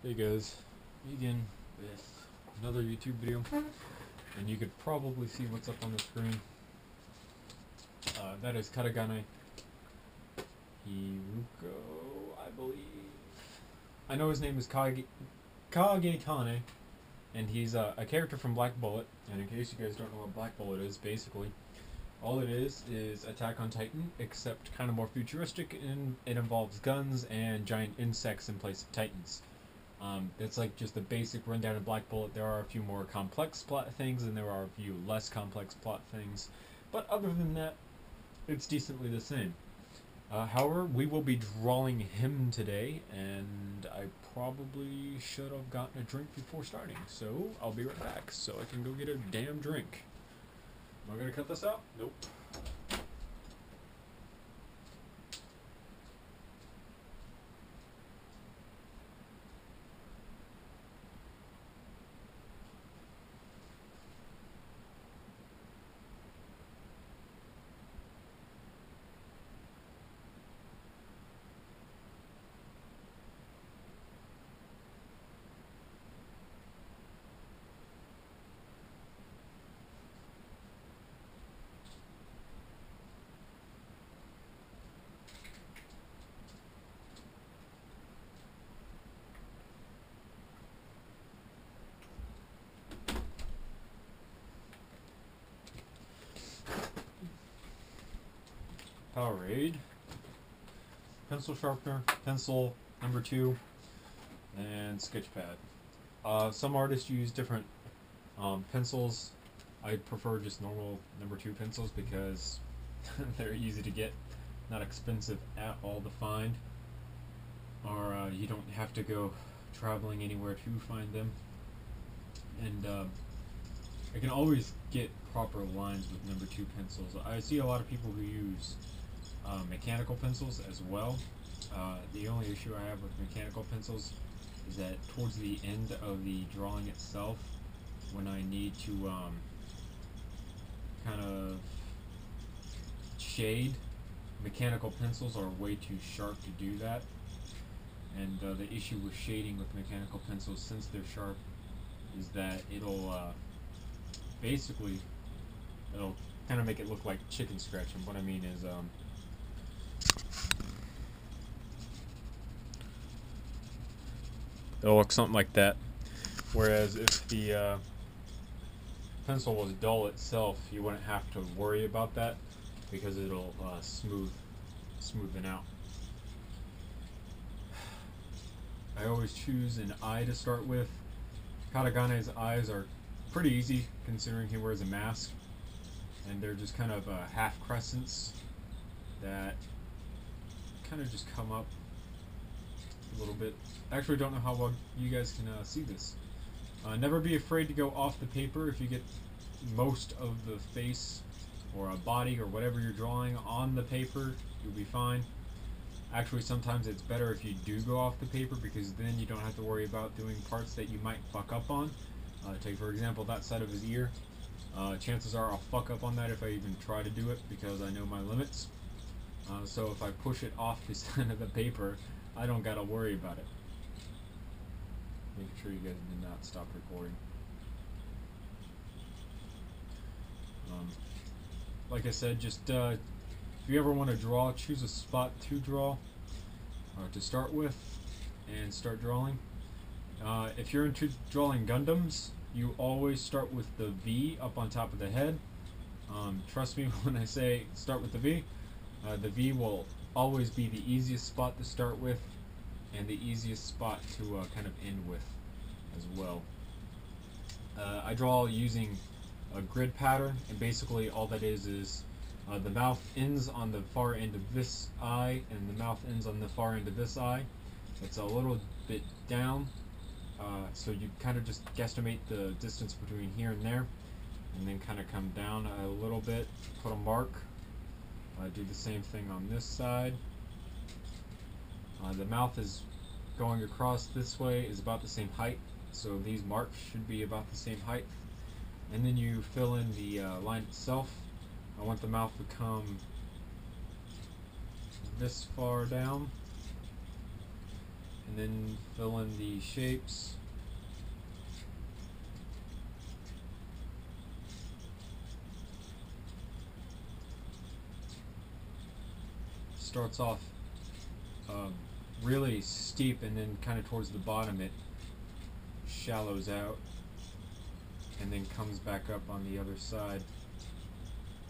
Hey guys, again with another YouTube video, and you could probably see what's up on the screen. That is Kagetane Hiruko, I believe. I know his name is Kagetane, and he's a character from Black Bullet. And in case you guys don't know what Black Bullet is, basically, all it is Attack on Titan, except kind of more futuristic, and it involves guns and giant insects in place of titans. It's like just the basic rundown of Black Bullet. There are a few more complex plot things, and there are a few less complex plot things. But other than that, it's decently the same. However, we will be drawing him today, and I probably should have gotten a drink before starting. So I'll be right back, so I can go get a damn drink. Am I gonna cut this out? Nope. Powerade, pencil sharpener, pencil number 2, and sketch pad. Some artists use different pencils. I prefer just normal number 2 pencils because they're easy to get, not expensive at all to find, or you don't have to go traveling anywhere to find them. And I can always get proper lines with number 2 pencils. I see a lot of people who use mechanical pencils as well. The only issue I have with mechanical pencils is that towards the end of the drawing itself, when I need to kind of shade, mechanical pencils are way too sharp to do that. And the issue with shading with mechanical pencils, since they're sharp, is that it'll basically it'll kind of make it look like chicken scratch. And what I mean is it'll look something like that. Whereas if the pencil was dull itself, you wouldn't have to worry about that because it'll smoothen out. I always choose an eye to start with. Katagane's eyes are pretty easy considering he wears a mask, and they're just kind of half crescents that kind of just come up a little bit. Actually, don't know how well you guys can see this. Never be afraid to go off the paper. If you get most of the face or a body or whatever you're drawing on the paper, you'll be fine. Actually, sometimes it's better if you do go off the paper, because then you don't have to worry about doing parts that you might fuck up on. Take for example that side of his ear. Chances are I'll fuck up on that if I even try to do it, because I know my limits. So if I push it off the side of the paper, I don't gotta worry about it. Make sure you guys did not stop recording. Like I said, just if you ever want to draw, choose a spot to draw to start with and start drawing. If you're into drawing Gundams, you always start with the V up on top of the head. Trust me when I say start with the V. The V will always be the easiest spot to start with and the easiest spot to kind of end with as well. I draw using a grid pattern, and basically all that is the mouth ends on the far end of this eye, and the mouth ends on the far end of this eye. It's a little bit down, so you kind of just guesstimate the distance between here and there, and then kind of come down a little bit, put a mark. Do the same thing on this side. The mouth is going across this way, is about the same height, so these marks should be about the same height. And then you fill in the line itself. I want the mouth to come this far down, and and then fill in the shapes. Starts off really steep, and then kind of towards the bottom it shallows out and then comes back up on the other side,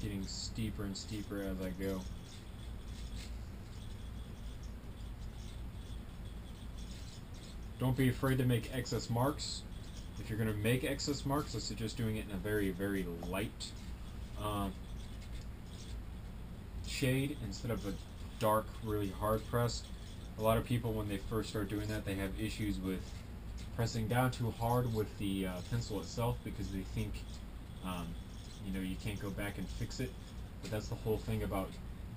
getting steeper and steeper as I go. Don't be afraid to make excess marks. If you're going to make excess marks, I suggest doing it in a very, very light shade instead of a dark, really hard pressed. A lot of people, when they first start doing that, they have issues with pressing down too hard with the pencil itself because they think you know, you can't go back and fix it. But that's the whole thing about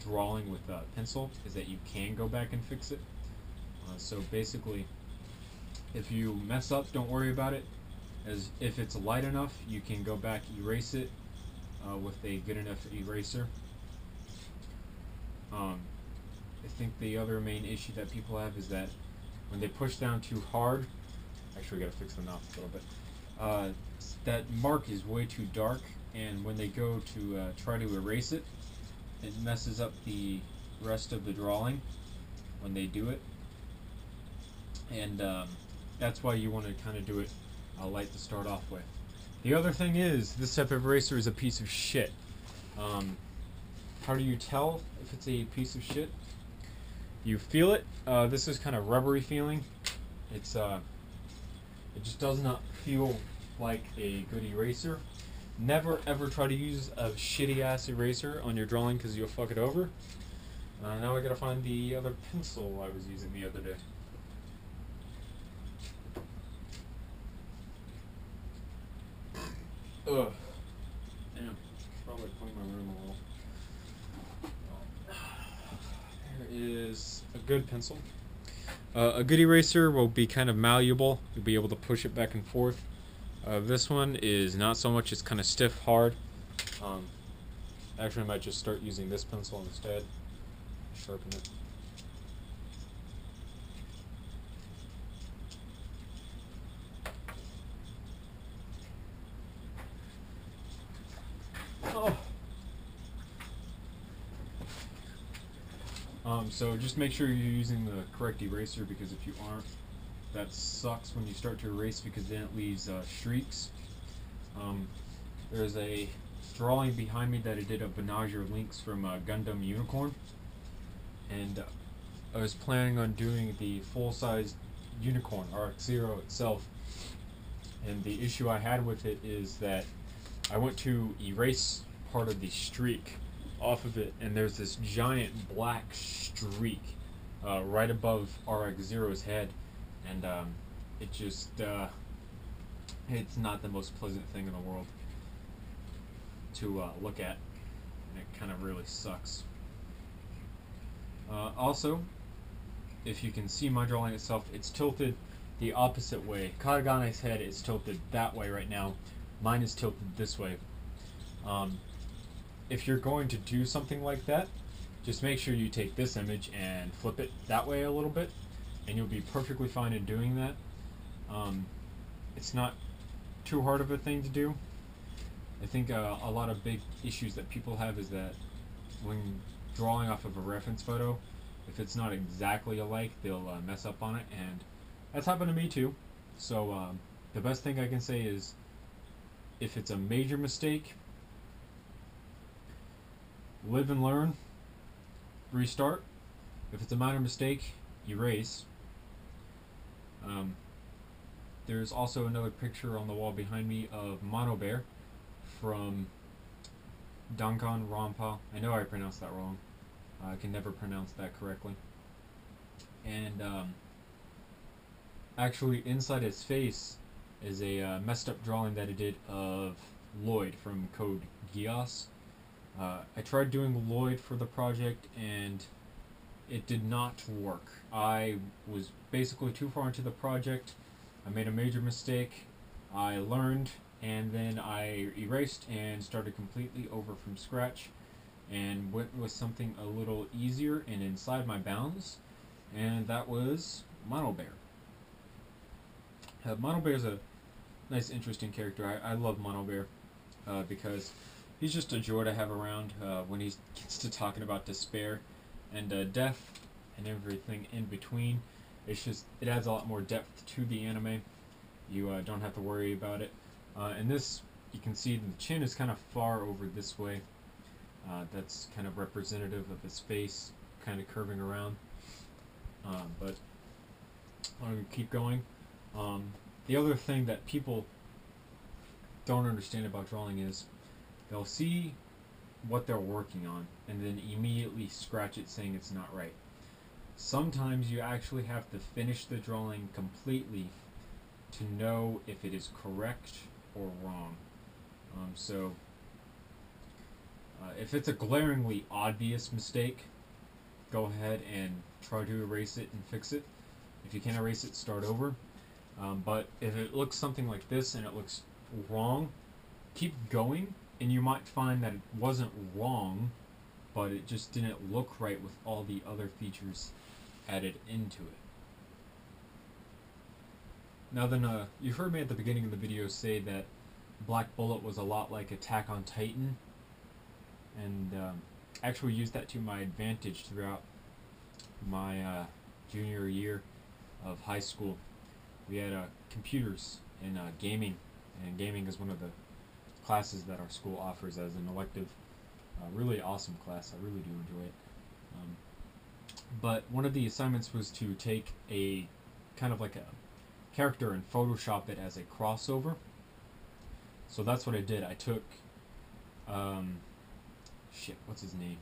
drawing with a pencil, is that you can go back and fix it. So basically, if you mess up, don't worry about it. As if it's light enough, you can go back, erase it with a good enough eraser. I think the other main issue that people have is that when they push down too hard, actually we gotta fix the mouth a little bit, that mark is way too dark, and when they go to try to erase it, it messes up the rest of the drawing when they do it. And that's why you want to kind of do it light to start off with. The other thing is, this type of eraser is a piece of shit. How do you tell if it's a piece of shit? You feel it. This is kind of rubbery feeling. It's it just does not feel like a good eraser. Never ever try to use a shitty ass eraser on your drawing because you'll fuck it over. Now I gotta find the other pencil I was using the other day. Ugh. Damn. Probably clean my room a little. There is a good pencil. A good eraser will be kind of malleable. You'll be able to push it back and forth. This one is not so much. It's kind of stiff, hard. Actually, I might just start using this pencil instead. Sharpen it. So just make sure you're using the correct eraser, because if you aren't, that sucks when you start to erase, because then it leaves streaks. There's a drawing behind me that I did of Benager Lynx from Gundam Unicorn, and I was planning on doing the full-size Unicorn, RX-0 itself, and the issue I had with it is that I went to erase part of the streak off of it, and there's this giant black streak right above RX-0's head, and it just it's not the most pleasant thing in the world to look at, and it kind of really sucks. Also, if you can see my drawing itself, it's tilted the opposite way. Kagetane's head is tilted that way right now. Mine is tilted this way. If you're going to do something like that, just make sure you take this image and flip it that way a little bit, and you'll be perfectly fine in doing that. It's not too hard of a thing to do. I think a lot of big issues that people have is that when drawing off of a reference photo, if it's not exactly alike, they'll mess up on it, and that's happened to me too. So the best thing I can say is, if it's a major mistake, live and learn, restart. If it's a minor mistake, erase. There's also another picture on the wall behind me of Mono Bear from Danganronpa. I know I pronounced that wrong. I can never pronounce that correctly. And actually inside his face is a messed up drawing that I did of Lloyd from Code Geass. I tried doing Lloyd for the project, and it did not work. I was basically too far into the project. I made a major mistake. I learned, and then I erased and started completely over from scratch, and went with something a little easier and inside my bounds, and that was Mono Bear. Mono Bear is a nice, interesting character. I love Mono Bear because he's just a joy to have around when he gets to talking about despair and death and everything in between. It adds a lot more depth to the anime. You don't have to worry about it. And this, you can see the chin is kind of far over this way. That's kind of representative of his face, kind of curving around. But I'm going to keep going. The other thing that people don't understand about drawing is they'll see what they're working on and then immediately scratch it saying it's not right. Sometimes you actually have to finish the drawing completely to know if it is correct or wrong. If it's a glaringly obvious mistake, go ahead and try to erase it and fix it. If you can't erase it, start over. But if it looks something like this and it looks wrong, keep going, and you might find that it wasn't wrong, but it just didn't look right with all the other features added into it. Now then, you heard me at the beginning of the video say that Black Bullet was a lot like Attack on Titan, and actually used that to my advantage throughout my junior year of high school. We had computers and gaming, and gaming is one of the classes that our school offers as an elective. Really awesome class. I really do enjoy it. But one of the assignments was to take a kind of like a character and Photoshop it as a crossover. So that's what I did. I took what's his name?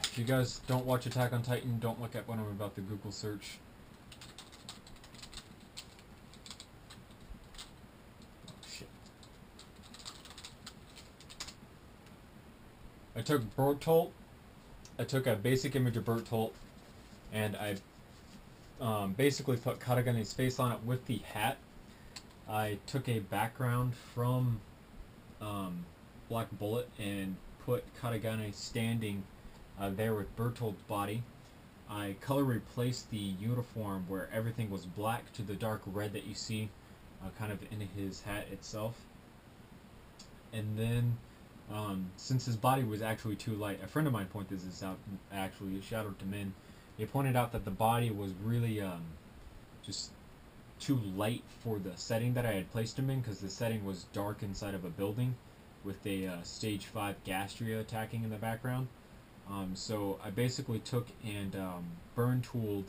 If you guys don't watch Attack on Titan, don't look at what I'm about to Google search. I took Bertolt. I took a basic image of Bertolt, and I basically put Katagane's face on it with the hat. I took a background from Black Bullet and put Katagane standing there with Bertolt's body. I color replaced the uniform where everything was black to the dark red that you see kind of in his hat itself. And then since his body was actually too light, a friend of mine pointed this out, actually, shout out to Min. He pointed out that the body was really just too light for the setting that I had placed him in, because the setting was dark inside of a building with a stage 5 Gastria attacking in the background. So I basically took and burn tooled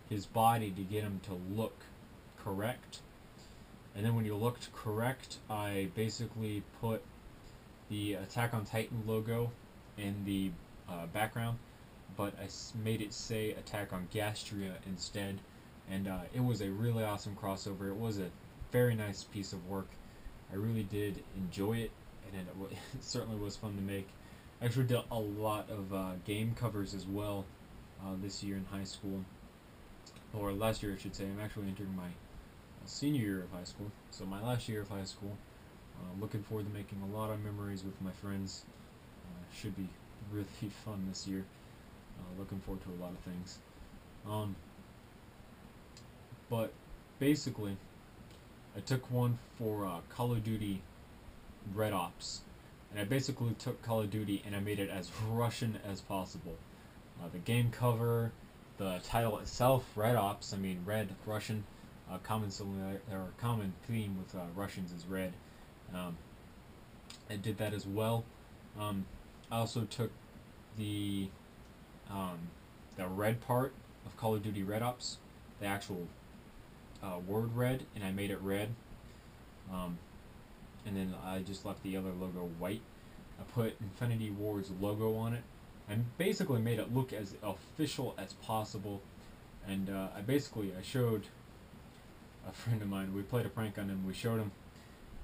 his body to get him to look correct. And then when he looked correct, I basically put the Attack on Titan logo in the background, but I made it say Attack on Gastria instead, and it was a really awesome crossover. It was a very nice piece of work. I really did enjoy it, and it certainly was fun to make. I actually did a lot of game covers as well this year in high school, or last year I should say. I'm actually entering my senior year of high school, so my last year of high school. Looking forward to making a lot of memories with my friends. Should be really fun this year. Looking forward to a lot of things. But basically, I took one for Call of Duty Red Ops. And I basically took Call of Duty and I made it as Russian as possible. The game cover, the title itself, Red Ops, I mean red, Russian, common theme with Russians is red. I did that as well. I also took the red part of Call of Duty Red Ops, the actual word red, and I made it red. And then I just left the other logo white. I put Infinity Ward's logo on it, and basically made it look as official as possible. And I showed a friend of mine, we played a prank on him, we showed him,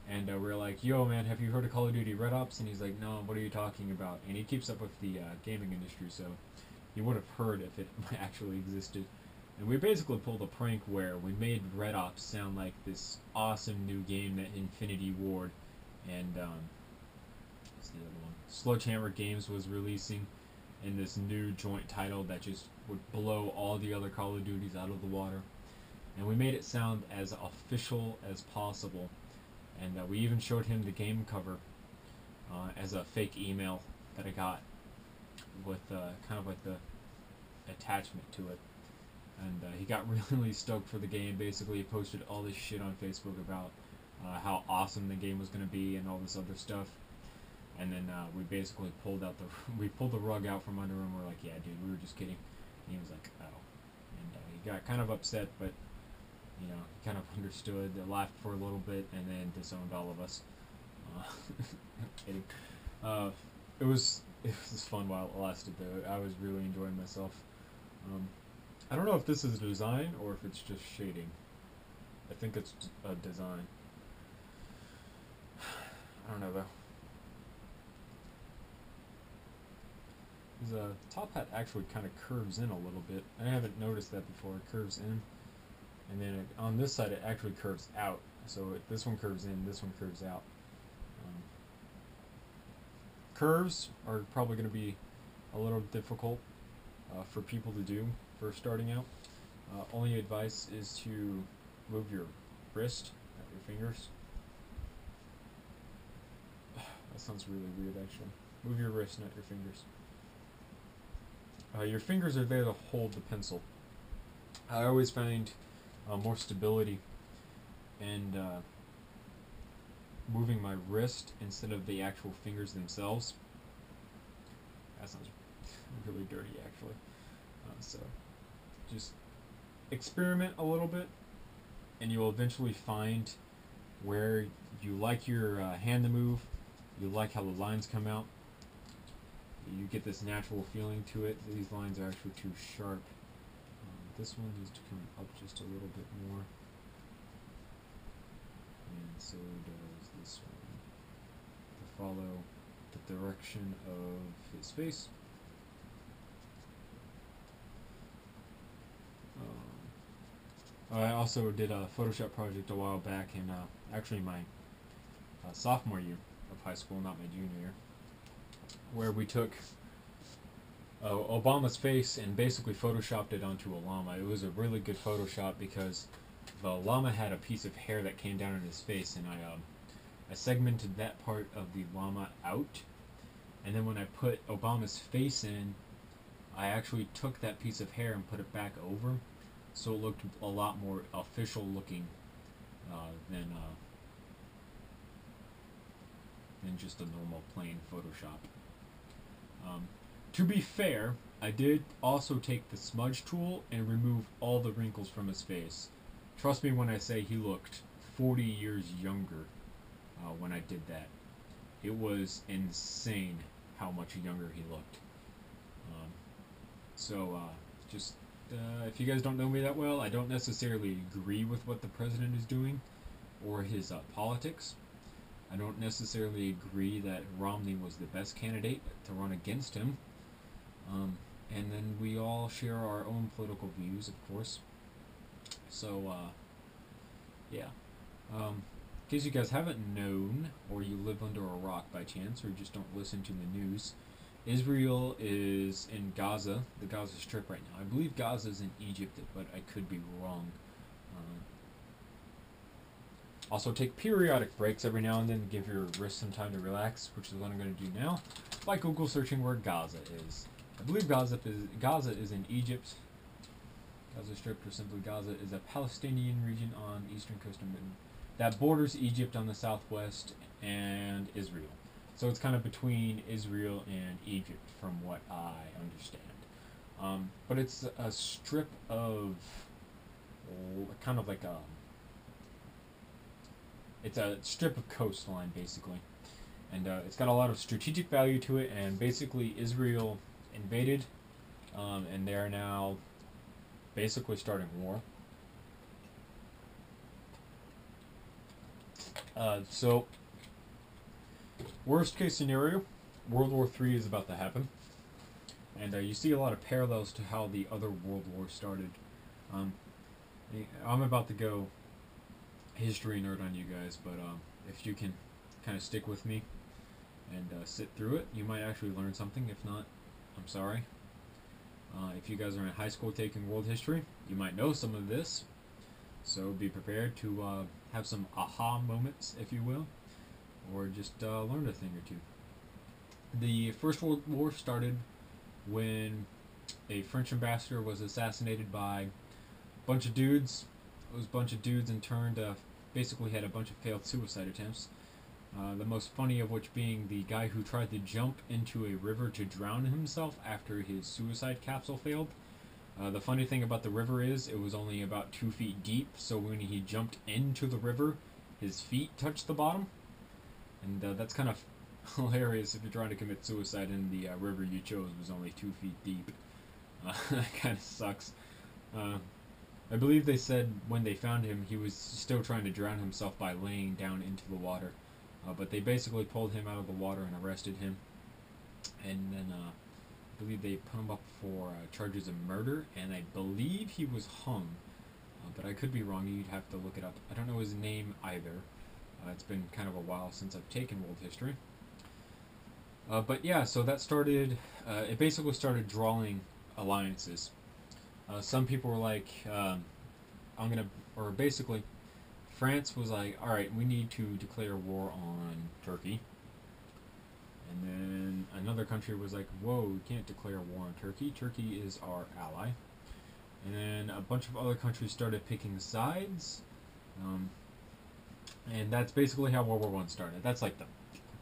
and we were like, yo man, have you heard of Call of Duty Red Ops? And he's like, no, what are you talking about? And he keeps up with the gaming industry, so he would have heard if it actually existed. And we basically pulled a prank where we made Red Ops sound like this awesome new game that Infinity Ward and what's the other one? Sledgehammer Games was releasing. in this new joint title that just would blow all the other Call of Duties out of the water. And we made it sound as official as possible. And we even showed him the game cover as a fake email that I got with kind of like the attachment to it. And he got really stoked for the game. Basically, he posted all this shit on Facebook about how awesome the game was going to be and all this other stuff. And then we basically pulled the rug out from under him. We're like, yeah, dude, we were just kidding. And he was like, oh. And he got kind of upset, but he kind of understood, laughed for a little bit, and then disowned all of us. I'm kidding. It was fun while it lasted, though. I was really enjoying myself. I don't know if this is design or if it's just shading. I think it's a design. I don't know, though. The top hat actually kind of curves in a little bit. I haven't noticed that before. It curves in. And then on this side it actually curves out. So this one curves in, this one curves out. Curves are probably going to be a little difficult for people to do for starting out. Only advice is to move your wrist, not your fingers. That sounds really weird, actually. Move your wrist, not your fingers. Your fingers are there to hold the pencil. I always find more stability and moving my wrist instead of the actual fingers themselves. That sounds really dirty, actually. So just experiment a little bit, and you'll eventually find where you like your hand to move, you like how the lines come out, you get this natural feeling to it. These lines are actually too sharp. This one needs to come up just a little bit more. And so does this one. To follow the direction of his face. I also did a Photoshop project a while back in actually my sophomore year of high school, not my junior year, where we took Obama's face and basically photoshopped it onto a llama. It was a really good Photoshop because the llama had a piece of hair that came down on his face, and I segmented that part of the llama out, and then when I put Obama's face in, I actually took that piece of hair and put it back over, so it looked a lot more official looking than just a normal plain Photoshop. To be fair, I did also take the smudge tool and remove all the wrinkles from his face. Trust me when I say he looked 40 years younger when I did that. It was insane how much younger he looked. Just if you guys don't know me that well, I don't necessarily agree with what the president is doing or his politics. I don't necessarily agree that Romney was the best candidate to run against him. And then we all share our own political views, of course. So, yeah. In case you guys haven't known, or you live under a rock by chance, or just don't listen to the news, Israel is in Gaza, the Gaza Strip right now. I believe Gaza is in Egypt, but I could be wrong. Also, take periodic breaks every now and then to give your wrist some time to relax, which is what I'm going to do now, by Google searching where Gaza is. I believe Gaza is in Egypt. Gaza Strip, or simply Gaza, is a Palestinian region on the eastern coast of Britain that borders Egypt on the southwest and Israel. So it's kind of between Israel and Egypt, from what I understand. But it's a strip of kind of like a... It's a strip of coastline, basically. And it's got a lot of strategic value to it, and basically Israel invaded, and they are now basically starting war. So, worst case scenario, World War III is about to happen. And you see a lot of parallels to how the other World Wars started. I'm about to go history nerd on you guys, but if you can kind of stick with me and sit through it, you might actually learn something. If not, I'm sorry. If you guys are in high school taking world history, you might know some of this. So be prepared to have some aha moments, if you will, or just learn a thing or two. The First World War started when a French ambassador was assassinated by a bunch of dudes. It was a bunch of dudes and turned basically had a bunch of failed suicide attempts. The most funny of which being the guy who tried to jump into a river to drown himself after his suicide capsule failed. The funny thing about the river is it was only about 2 feet deep, so when he jumped into the river, his feet touched the bottom. And that's kind of hilarious if you're trying to commit suicide and the river you chose was only 2 feet deep. That kind of sucks. I believe they said when they found him he was still trying to drown himself by laying down into the water. But they basically pulled him out of the water and arrested him. And then I believe they put him up for charges of murder, and I believe he was hung. But I could be wrong, you'd have to look it up. I don't know his name either. It's been kind of a while since I've taken world history. But yeah, so that started, it basically started drawing alliances. Some people were like, basically, France was like, alright, we need to declare war on Turkey. And then another country was like, whoa, we can't declare war on Turkey. Turkey is our ally. And then a bunch of other countries started picking sides. And that's basically how World War One started. That's like the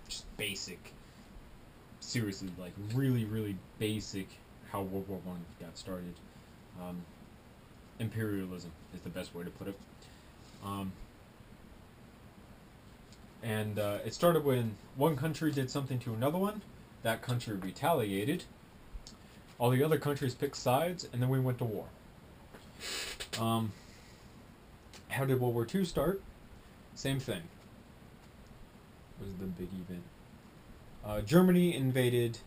just basic, seriously, like really, really basic how World War One got started. Imperialism is the best way to put it. It started when one country did something to another one. That country retaliated. All the other countries picked sides, and then we went to war. How did World War II start? Same thing. What was the big event? Germany invaded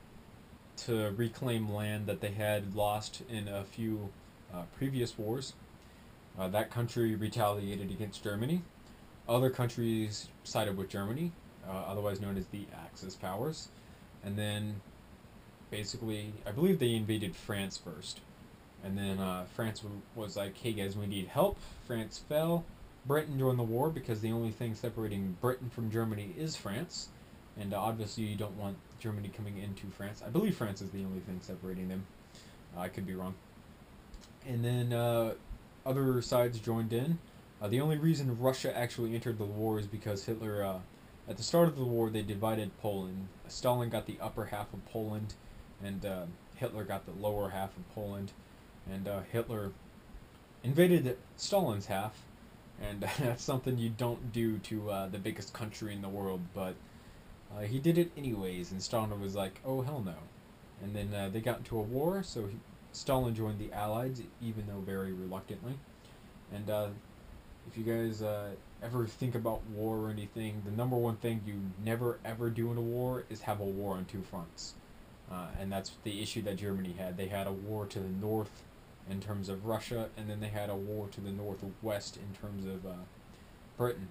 to reclaim land that they had lost in a few previous wars. That country retaliated against Germany. Other countries sided with Germany, otherwise known as the Axis powers. And then, basically, I believe they invaded France first. And then France was like, hey guys, we need help. France fell. Britain joined the war because the only thing separating Britain from Germany is France. And obviously you don't want Germany coming into France. I believe France is the only thing separating them. I could be wrong. And then other sides joined in. The only reason Russia actually entered the war is because Hitler, at the start of the war, they divided Poland. Stalin got the upper half of Poland, and Hitler got the lower half of Poland. And Hitler invaded Stalin's half, and that's something you don't do to the biggest country in the world, but he did it anyways, and Stalin was like, oh, hell no. And then they got into a war, so Stalin joined the Allies, even though very reluctantly. And if you guys ever think about war or anything, the number one thing you never ever do in a war is have a war on two fronts. And that's the issue that Germany had. They had a war to the north in terms of Russia, and then they had a war to the northwest in terms of Britain.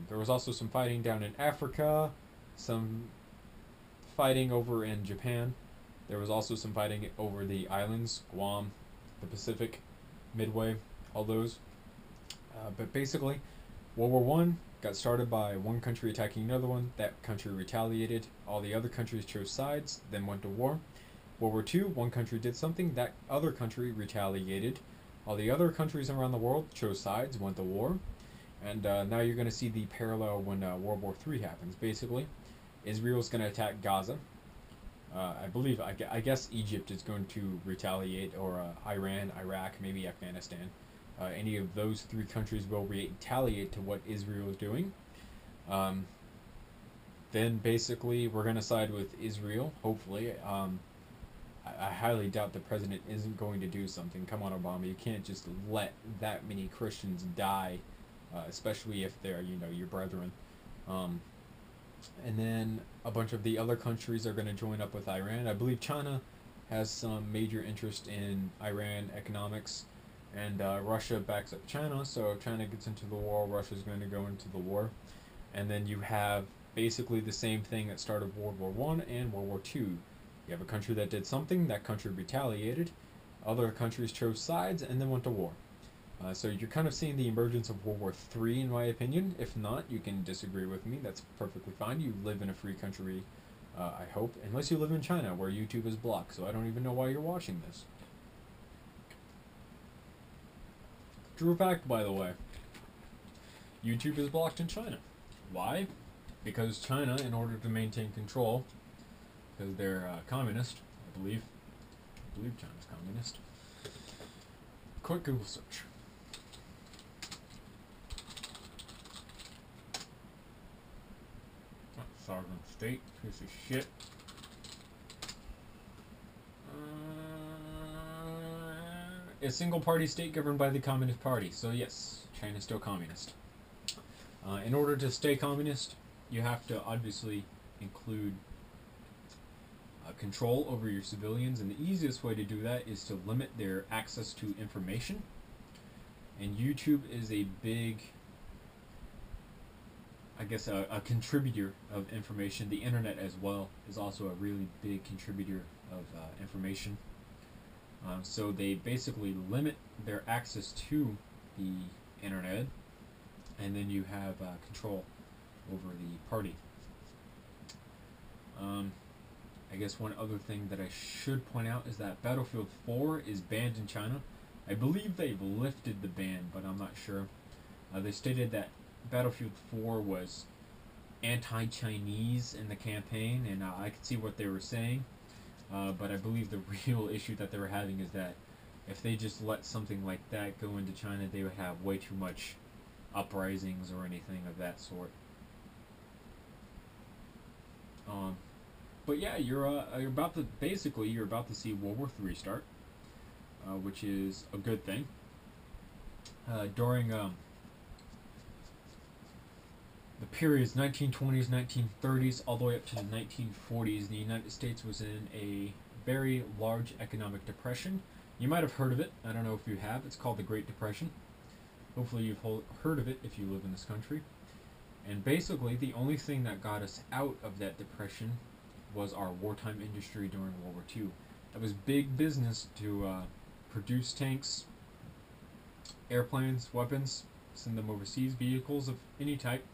There was also some fighting down in Africa, some fighting over in Japan. There was also some fighting over the islands, Guam, the Pacific, Midway, all those. But basically, World War One got started by one country attacking another one. That country retaliated. All the other countries chose sides, then went to war. World War II, one country did something. That other country retaliated. All the other countries around the world chose sides, went to war. And now you're going to see the parallel when World War III happens. Basically, Israel's going to attack Gaza. I guess Egypt is going to retaliate, or Iran, Iraq, maybe Afghanistan. Any of those three countries will retaliate to what Israel is doing. Then basically we're going to side with Israel, hopefully. I highly doubt the president isn't going to do something. Come on, Obama, you can't just let that many Christians die, especially if they're, your brethren. And then a bunch of the other countries are going to join up with Iran. I believe China has some major interest in Iran economics. And Russia backs up China, so if China gets into the war, Russia's going to go into the war. And then you have basically the same thing that started World War I and World War II. You have a country that did something, that country retaliated, other countries chose sides, and then went to war. So you're kind of seeing the emergence of World War III, in my opinion. If not, you can disagree with me. That's perfectly fine. You live in a free country, I hope. Unless you live in China, where YouTube is blocked. So I don't even know why you're watching this. True fact, by the way. YouTube is blocked in China. Why? Because China, in order to maintain control, because they're communist, I believe China's communist. Quick Google search. Sovereign state, piece of shit. A single party state governed by the Communist Party. So yes, China's still communist. In order to stay communist, you have to obviously include control over your civilians, and the easiest way to do that is to limit their access to information. And YouTube is a big, I guess, a contributor of information. The internet as well is also a really big contributor of information. So they basically limit their access to the internet, and then you have control over the party. I guess one other thing that I should point out is that Battlefield 4 is banned in China. I believe they've lifted the ban, but I'm not sure. They stated that Battlefield 4 was anti-Chinese in the campaign, and I could see what they were saying. But I believe the real issue that they were having is that if they just let something like that go into China, they would have way too much uprisings or anything of that sort. But yeah, you're about to see World War III start, which is a good thing. During the periods 1920s, 1930s, all the way up to the 1940s, the United States was in a very large economic depression. You might have heard of it. I don't know if you have. It's called the Great Depression. Hopefully you've heard of it if you live in this country. And basically, the only thing that got us out of that depression was our wartime industry during World War II. It was big business to produce tanks, airplanes, weapons, send them overseas, vehicles of any type,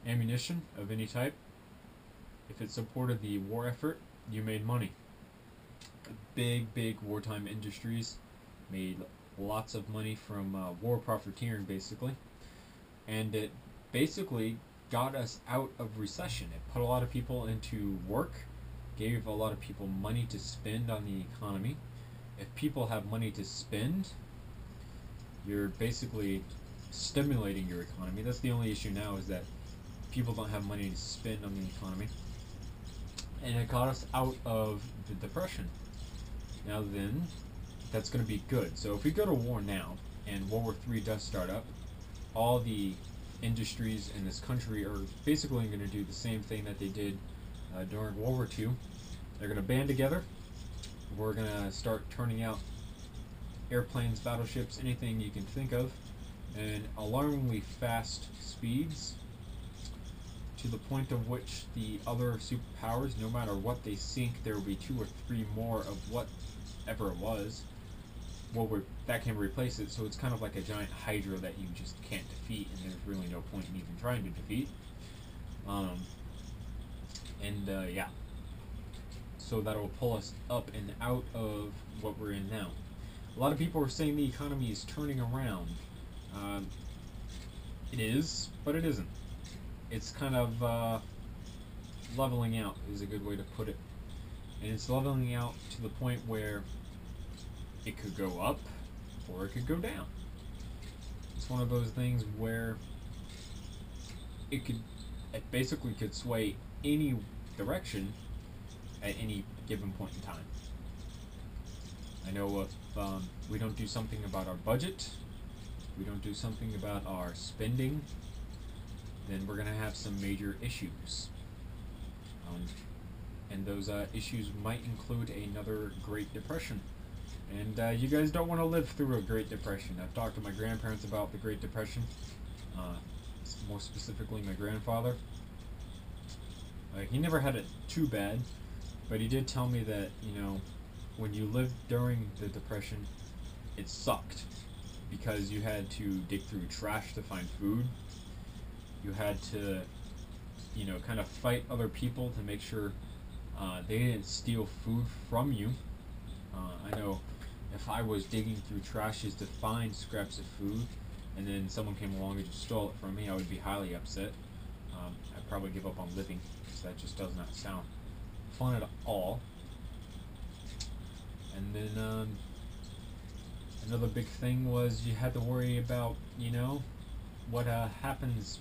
ammunition of any type. If it supported the war effort, you made money. Big wartime industries made lots of money from war profiteering, basically. And it basically got us out of recession. It put a lot of people into work, gave a lot of people money to spend on the economy. If people have money to spend, you're basically stimulating your economy. That's the only issue now, is that people don't have money to spend on the economy. And it got us out of the depression. Now then, that's going to be good. So if we go to war now, and World War III does start up, all the industries in this country are basically going to do the same thing that they did during World War II. They're going to band together. We're going to start turning out airplanes, battleships, anything you can think of, and alarmingly fast speeds, to the point of which the other superpowers, no matter what they sink, there will be 2 or 3 more of whatever it was, that can replace it. So it's kind of like a giant hydra that you just can't defeat, and there's really no point in even trying to defeat. Yeah. So that'll pull us up and out of what we're in now. A lot of people are saying the economy is turning around. It is, but it isn't. It's kind of leveling out is a good way to put it. And it's leveling out to the point where it could go up or it could go down. It's one of those things where it basically could sway any direction at any given point in time. I know if we don't do something about our budget, we don't do something about our spending, then we're going to have some major issues. And those issues might include another Great Depression. And you guys don't want to live through a Great Depression. I've talked to my grandparents about the Great Depression, more specifically my grandfather. He never had it too bad, But he did tell me that, you know, when you lived during the Depression, it sucked because you had to dig through trash to find food. You had to, you know, kind of fight other people to make sure they didn't steal food from you. I know if I was digging through trashes to find scraps of food and then someone came along and just stole it from me, I would be highly upset. I'd probably give up on living because that just does not sound fun at all. And then another big thing was you had to worry about, you know, what happens